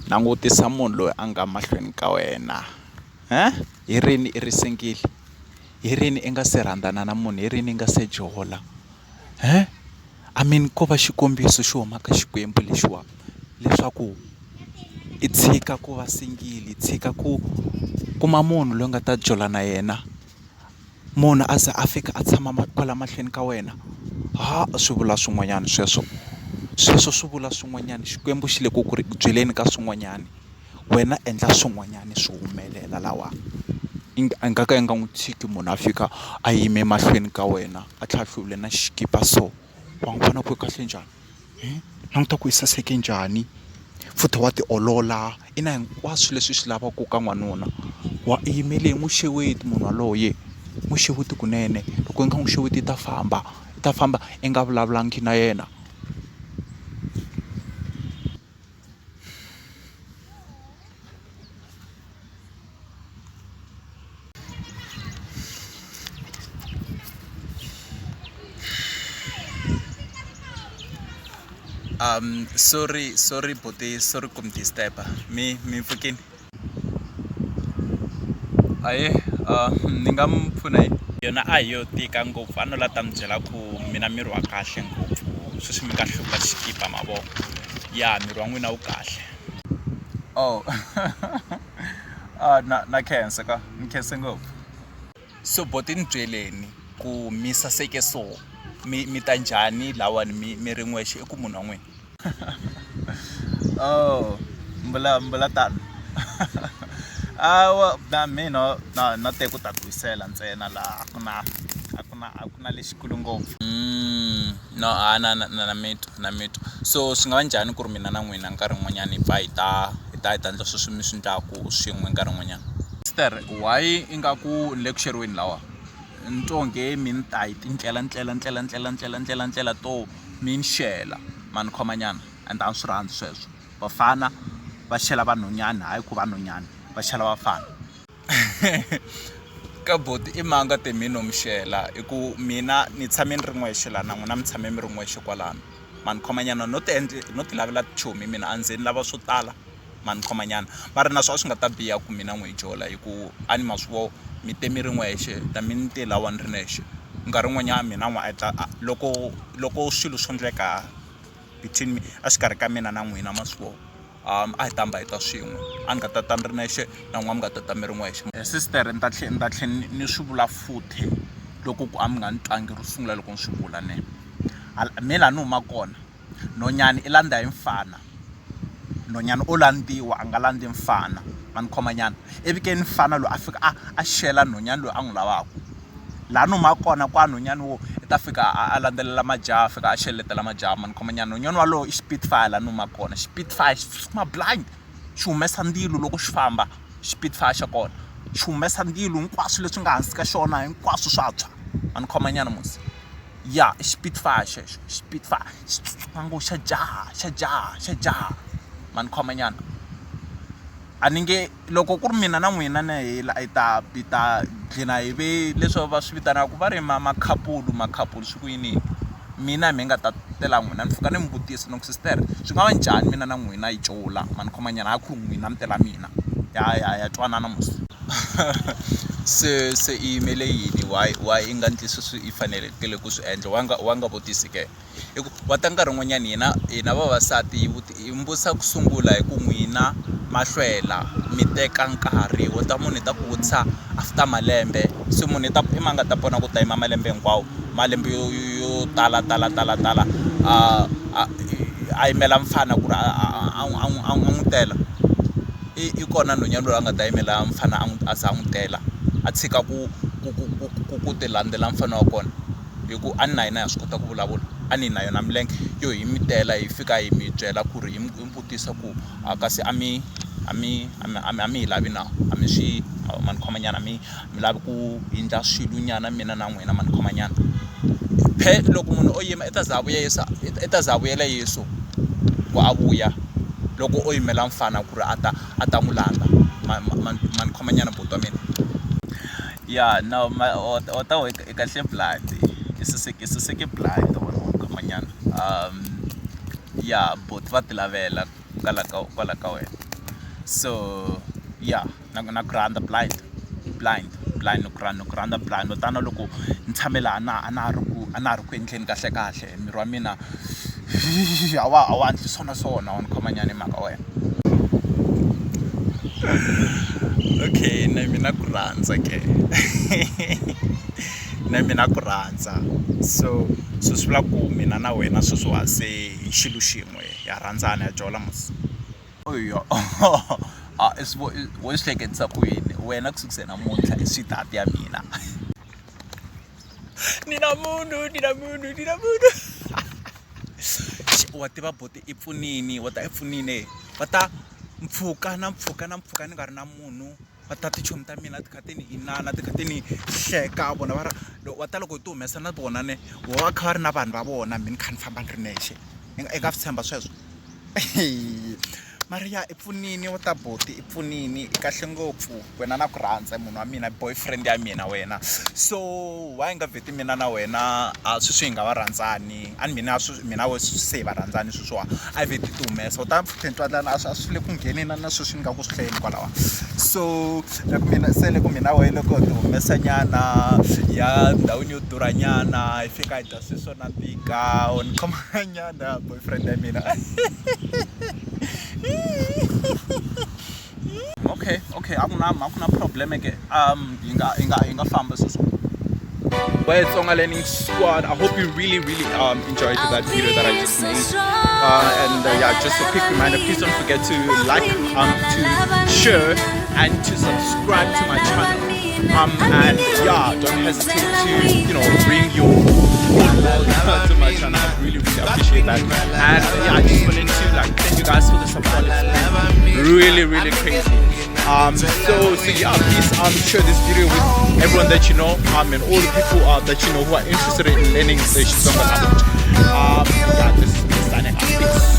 Langutisa munhu loyi a nga mahlweni ka wena. Hi rini i ri sengile? Hi rini i nga se rhandzana na munhu? Hi rini i nga se jola? I mean ko va xikombiso xo huma ka Xikwembu lexiwa leswaku i tshika ku va singile, i tshika ku kuma munhu loyi nga ta jola na yena, munhu a za a fika a tshama kwala mahlweni ka wena. Swi vula swin'wanyana sweswo swi vula swin'wanyana. Xikwembu xi le ku byeleni ka swin'wanyana, wena endla swin'wanyana swi humelela lawa. A nga ka i nga n'wi tshiki munhu a fika a yime mahlweni ka wena a tlhahluvile na xikipa so, wa n'wi vona ku i kahle njhani, languta ku i saseke njhani, futhi wa tiolola, i na hinkwaswo leswi swi lavaka ka n'wanuna. I yimele hi muxeweti munhu waloye, muxeweti kunene. Loko i nga n'wi xeweti i ta famba i nga vulavulangi na yena. Sorry buti, sorry ku mi disturb. Mi pfukini? Ni nga mi pfuna yini? Yona a hi yo tika ngopfu, a no la ta mi byela ku mina miri wa kahle ngopfu, sweswi mi nga hluka xikipa mavoko. Ya miri wa n'wina wu kahle. Na khensa ka, mi khense ngopfu. So buti ni byeleni ku mi saseke so, mi ta njhani lawani mi ri n'wexe i ku munhu wa n'wina. Mbula tano. Na mina na te ku ta twisela ntsena laha a ku na lexikulu ngopfu. No na mito. So swi nga va njhani ku ri mina na n'wina nkarhi wun'wanyana hi pfa hi ta endla sweswi mi swi endlaku swin'we nkarhi wun'wanyana? Sister, why ingaku ni le ku xeriweni lawa? Ntonge mi ni ta hi tindlela to mi ni xela mani khomanyana, and a ni swi rhandzi sweswo. Vafana va xela vanhwanyani, hayi ku vanhwanyani va xela vafana. Ka buti i manga te mi no mi xela hi ku mina ni tshame ni ri n'wexe laha na n'wina mi tshame mi ri n'wexe kwalano. Mani khomanyana no ti lavela chomi mina a ndzi ni lava swo tala mani khomanyana, mara na swona swi nga ta biha ku mina n'wi jola hi ku a ni ma swi vo mi te mi ri n'wexe ta mi ni te lawa ni ri nexe. Nkarhi wun'wanyana mina loko swilo swo endleka between me exikarhi ka mina na n'wina ma swi vo, a hi ta hamba hi ta swin'we, a ni nga ta ta ni ri nexe na n'wina mi nga ta ta mi ri n'wexe. Sister ni ta tlhela ni swi vula futhi loko ku a mi nga ni twangi ro sungula loko ni swi vula ne. Mi laha ni huma kona nhwanyana i landza hi mfana, nhwanyana o landziwa a nga landzi mfana mani khomanyana. Ivi ke ni mfana loyi a fika a xela nhwanyana loyi a n'wi lavaka. Laha ni huma kona kwa nhwanyana wo i ta fika a landzelela majaha, a fika a xeletela majaha mani khomanyana. Nhwanyana walowo i Spitfire laha ni huma kona. Spitfire xi sukuma blind, xi humesa ndzilo loko xi famba. Spitfire xa kona xi humesa ndzilo, hinkwaswo leswi nga hansi ka xona hinkwaswo swa tshwa mani khomanyana musi. Ya i Spitfire xexo, Spitfire xi tsutsuma ngopfu, xa jaha mani khomanyana. A ni nge loko ku ri mina na n'wina hi ta gcina hi ve leswi va swi vitanaka va ri makhapulu swi ku yini. Mina mi nga ta tela n'wina ni fika ni mi vutisa ni ku sister swi nga va njhani mina na n'wina hi jola mani khomanyana, hayi ku ri n'wina mi tela mina. Ya twanana musi. Se i yimele yini? Why i nga ndli sweswi i fanelekele ku swi endla? Wa nga vutisi ke hi ku wa ta nkarhi wun'wanyana hina vavasati hi mbusa ku sungula hi ku n'wina mahlwela mi teka nkarhi wo ta munhu i ta ku vutisa after malembe. Se munhu i ma nga ta pona ku ta yima malembe hinkwawo, malembe yo tala a yimela mfana ku ri a n'wi tela. I kona nhwanyana loyi a nga ta yimela mfana a za a n'wi tela, a tshika ku ti landzela mfana wa kona. Hi ku a ni na yena ha swi kota ku vulavula, a ni na yona milenge yo hi mi tela hi fika hi mi byela ku ri hi mi vutisa ku kasi a mi hi lavi na, a mi swi mani khomanyana, mi lavi ku hindla swilo nyana mina na n'wina mani khomanyana. Loko munhu o yima i ta za a vuyela Yesu ku a vuya loko o yimela mfana ku ri a ta n'wi landza mani khomanyana buti wa mina. Ya no o ta we e kahle blind, i saseke blind mani khomanyana. Ya buti va ti lavela kwala ka wena. So yeah, na ku rhandza blind no ku rhandza blind tana loko ni tshame laha a na ha ri ku endleni kahle miri wa mina a wa ndli swona wa ni khoma nyana hi mhaka wena. Okay, na mina ku rhandza ke na mina ku rhandza, so swi vula ku mina na wena sweswiwa se hi xilo xin'we ya rhandzana ya jola mos. Oyo wo swi hleketisa ku yini wena ku sukise namuntlha i sweetheart ya mina. ni na munhu wa tiva boti i pfunini wa ta mpfhuka ni nga ri na munhu va ta tichomi ta mina ti kha ti ni inana ti kha ti ni hleka vona wa ta loko hi ti humesa na vona ne va kha va ri na vanhu va vona mina kha ni famba ni ri nexe eka swi tshemba sweswo. Maria i pfunini wa ta boti i pfunini i kahle ngopfu wena na ku rhandza munhu wa mina boyfriend ya mina wena, so why nga vheti mina na wena a swi nga va rhandzani ani mina we se va rhandzani sweswiwa a vheti ti humesa u ta tintwadlana a swi le ku ngheneni na sweswi nga ku swi hlayeni kwalawa. So loko mina we loko ti humesa nyana ya ndhawini yo durha nyana hi fika hi dya sweswo na tika u ni khoma nyana boyfriend ya mina. Okay, akuna problem ke. Inga famba sweswo. Well, Tsonga Learning Squad, I hope you really enjoyed that video that I just made. And yeah, just a quick reminder, please don't forget to like, to share, and to subscribe to my channel. And yeah, don't hesitate to bring your to my channel. I really appreciate that. And yeah, I just wanted to thank you guys for the support. It's really crazy. So yeah, please share this video with everyone that you know, and all the people that you know who are interested in learning the Xitsonga language. Yeah, this is signing out. Peace.